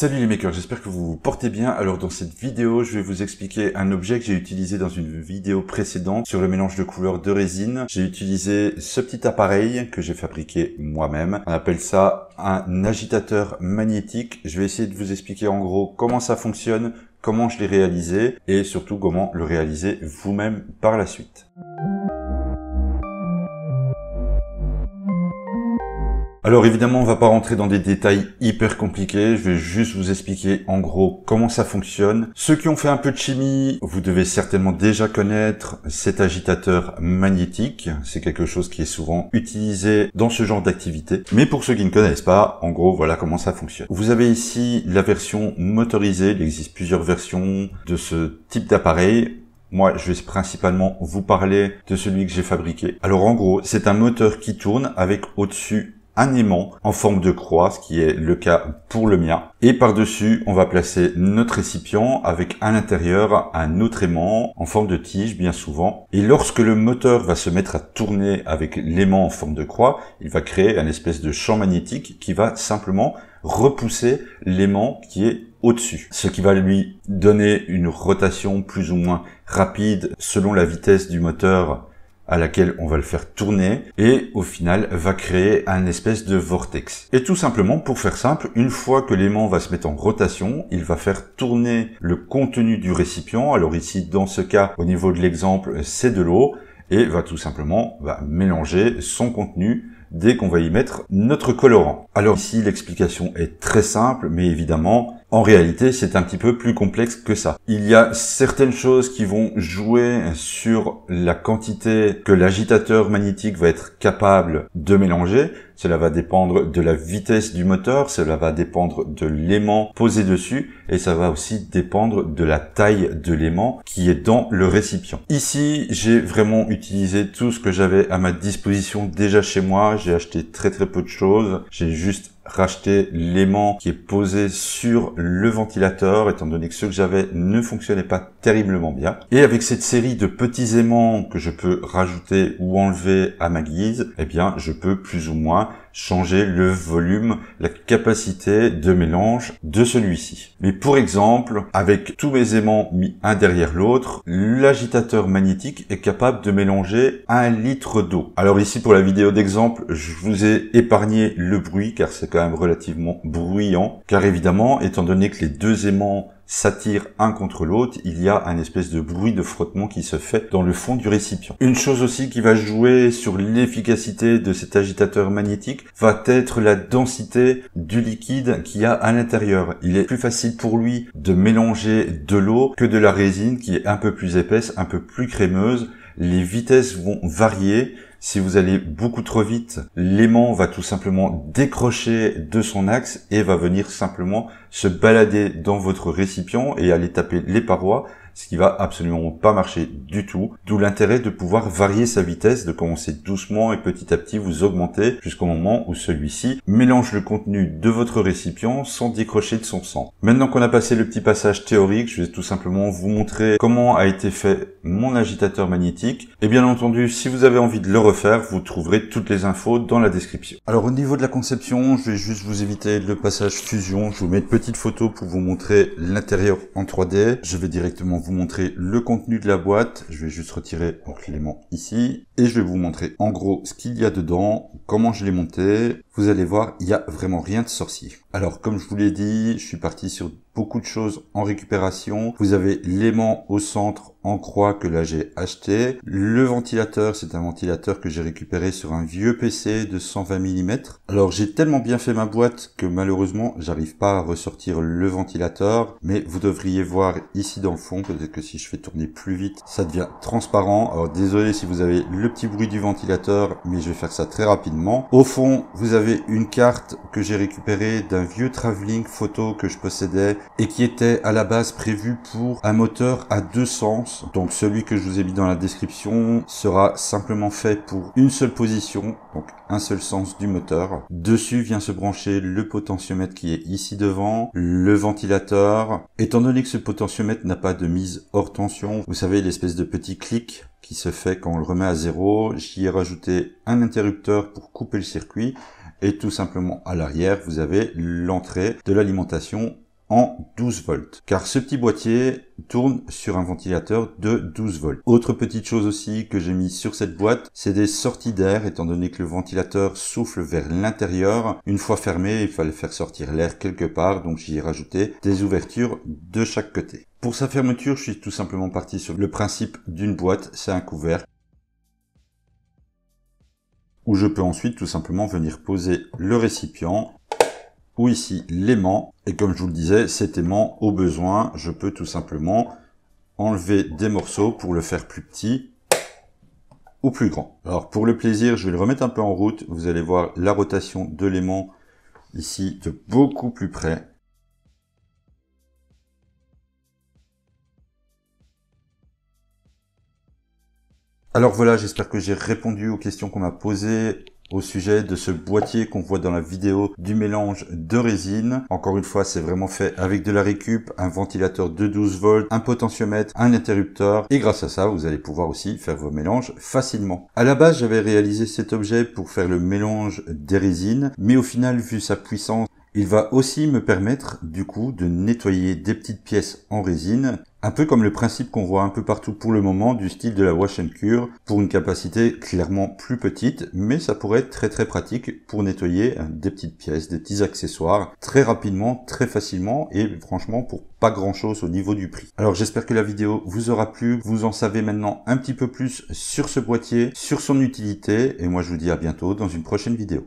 Salut les makers, j'espère que vous vous portez bien. Alors dans cette vidéo, je vais vous expliquer un objet que j'ai utilisé dans une vidéo précédente sur le mélange de couleurs de résine. J'ai utilisé ce petit appareil que j'ai fabriqué moi-même. On appelle ça un agitateur magnétique. Je vais essayer de vous expliquer en gros comment ça fonctionne, comment je l'ai réalisé et surtout comment le réaliser vous-même par la suite. Alors évidemment, on va pas rentrer dans des détails hyper compliqués, je vais juste vous expliquer en gros comment ça fonctionne. Ceux qui ont fait un peu de chimie, vous devez certainement déjà connaître cet agitateur magnétique. C'est quelque chose qui est souvent utilisé dans ce genre d'activité. Mais pour ceux qui ne connaissent pas, en gros, voilà comment ça fonctionne. Vous avez ici la version motorisée, il existe plusieurs versions de ce type d'appareil. Moi, je vais principalement vous parler de celui que j'ai fabriqué. Alors en gros, c'est un moteur qui tourne avec au-dessus un aimant en forme de croix, ce qui est le cas pour le mien. Et par-dessus, on va placer notre récipient avec à l'intérieur un autre aimant en forme de tige, bien souvent. Et lorsque le moteur va se mettre à tourner avec l'aimant en forme de croix, il va créer un espèce de champ magnétique qui va simplement repousser l'aimant qui est au-dessus. Ce qui va lui donner une rotation plus ou moins rapide selon la vitesse du moteur à laquelle on va le faire tourner et au final va créer un espèce de vortex. Et tout simplement, pour faire simple, une fois que l'aimant va se mettre en rotation, il va faire tourner le contenu du récipient. Alors ici, dans ce cas, au niveau de l'exemple, c'est de l'eau et va tout simplement mélanger son contenu dès qu'on va y mettre notre colorant. Alors ici, l'explication est très simple, mais évidemment, en réalité, c'est un petit peu plus complexe que ça. Il y a certaines choses qui vont jouer sur la quantité que l'agitateur magnétique va être capable de mélanger. Cela va dépendre de la vitesse du moteur, cela va dépendre de l'aimant posé dessus et ça va aussi dépendre de la taille de l'aimant qui est dans le récipient. Ici, j'ai vraiment utilisé tout ce que j'avais à ma disposition déjà chez moi. J'ai acheté très peu de choses. J'ai juste racheté l'aimant qui est posé sur le ventilateur, étant donné que ceux que j'avais ne fonctionnaient pas terriblement bien. Et avec cette série de petits aimants que je peux rajouter ou enlever à ma guise, eh bien, je peux plus ou moins changer le volume, la capacité de mélange de celui-ci. Mais pour exemple, avec tous mes aimants mis un derrière l'autre, l'agitateur magnétique est capable de mélanger 1 litre d'eau. Alors ici, pour la vidéo d'exemple, je vous ai épargné le bruit, car c'est quand même relativement bruyant. Car évidemment, étant donné que les deux aimants s'attirent un contre l'autre, il y a un espèce de bruit de frottement qui se fait dans le fond du récipient. Une chose aussi qui va jouer sur l'efficacité de cet agitateur magnétique va être la densité du liquide qu'il y a à l'intérieur. Il est plus facile pour lui de mélanger de l'eau que de la résine qui est un peu plus épaisse, un peu plus crémeuse. Les vitesses vont varier. Si vous allez beaucoup trop vite, l'aimant va tout simplement décrocher de son axe et va venir simplement se balader dans votre récipient et aller taper les parois, ce qui va absolument pas marcher du tout. D'où l'intérêt de pouvoir varier sa vitesse, de commencer doucement et petit à petit vous augmenter jusqu'au moment où celui-ci mélange le contenu de votre récipient sans décrocher de son centre. Maintenant qu'on a passé le petit passage théorique, je vais tout simplement vous montrer comment a été fait mon agitateur magnétique. Et bien entendu, si vous avez envie de le refaire, vous trouverez toutes les infos dans la description. Alors au niveau de la conception, je vais juste vous éviter le passage fusion. Je vous mets une petite photo pour vous montrer l'intérieur en 3D. Je vais directement vous montrer le contenu de la boîte. Je vais juste retirer l'élément ici et je vais vous montrer en gros ce qu'il y a dedans, comment je l'ai monté. Vous allez voir, il y a vraiment rien de sorcier. Alors comme je vous l'ai dit, je suis parti sur beaucoup de choses en récupération. Vous avez l'aimant au centre en croix que là j'ai acheté. Le ventilateur, c'est un ventilateur que j'ai récupéré sur un vieux PC de 120 mm. Alors j'ai tellement bien fait ma boîte que malheureusement j'arrive pas à ressortir le ventilateur, mais vous devriez voir ici dans le fond, peut-être que si je fais tourner plus vite, ça devient transparent. Alors désolé si vous avez le petit bruit du ventilateur, mais je vais faire ça très rapidement. Au fond, vous avez une carte que j'ai récupérée d'un vieux travelling photo que je possédais et qui était à la base prévu pour un moteur à 2 sens. Donc celui que je vous ai mis dans la description sera simplement fait pour une seule position, donc un seul sens du moteur. Dessus vient se brancher le potentiomètre qui est ici devant, le ventilateur. Étant donné que ce potentiomètre n'a pas de mise hors tension, vous savez l'espèce de petit clic qui se fait quand on le remet à 0, j'y ai rajouté un interrupteur pour couper le circuit. Et tout simplement à l'arrière, vous avez l'entrée de l'alimentation en 12 volts, car ce petit boîtier tourne sur un ventilateur de 12 volts. Autre petite chose aussi que j'ai mis sur cette boîte, c'est des sorties d'air, étant donné que le ventilateur souffle vers l'intérieur. Une fois fermé, il fallait faire sortir l'air quelque part, donc j'y ai rajouté des ouvertures de chaque côté. Pour sa fermeture, je suis tout simplement parti sur le principe d'une boîte, c'est un couvercle, où je peux ensuite tout simplement venir poser le récipient, ou ici l'aimant, et comme je vous le disais, cet aimant, au besoin, je peux tout simplement enlever des morceaux pour le faire plus petit ou plus grand. Alors pour le plaisir, je vais le remettre un peu en route, vous allez voir la rotation de l'aimant ici de beaucoup plus près. Alors voilà, j'espère que j'ai répondu aux questions qu'on m'a posées au sujet de ce boîtier qu'on voit dans la vidéo du mélange de résine. Encore une fois, c'est vraiment fait avec de la récup, un ventilateur de 12 volts, un potentiomètre, un interrupteur. Et grâce à ça, vous allez pouvoir aussi faire vos mélanges facilement. À la base, j'avais réalisé cet objet pour faire le mélange des résines. Mais au final, vu sa puissance, il va aussi me permettre, du coup, de nettoyer des petites pièces en résine. Un peu comme le principe qu'on voit un peu partout pour le moment du style de la wash and cure, pour une capacité clairement plus petite, mais ça pourrait être très pratique pour nettoyer des petites pièces, des petits accessoires, très rapidement, très facilement, et franchement pour pas grand chose au niveau du prix. Alors j'espère que la vidéo vous aura plu, vous en savez maintenant un petit peu plus sur ce boîtier, sur son utilité, et moi je vous dis à bientôt dans une prochaine vidéo.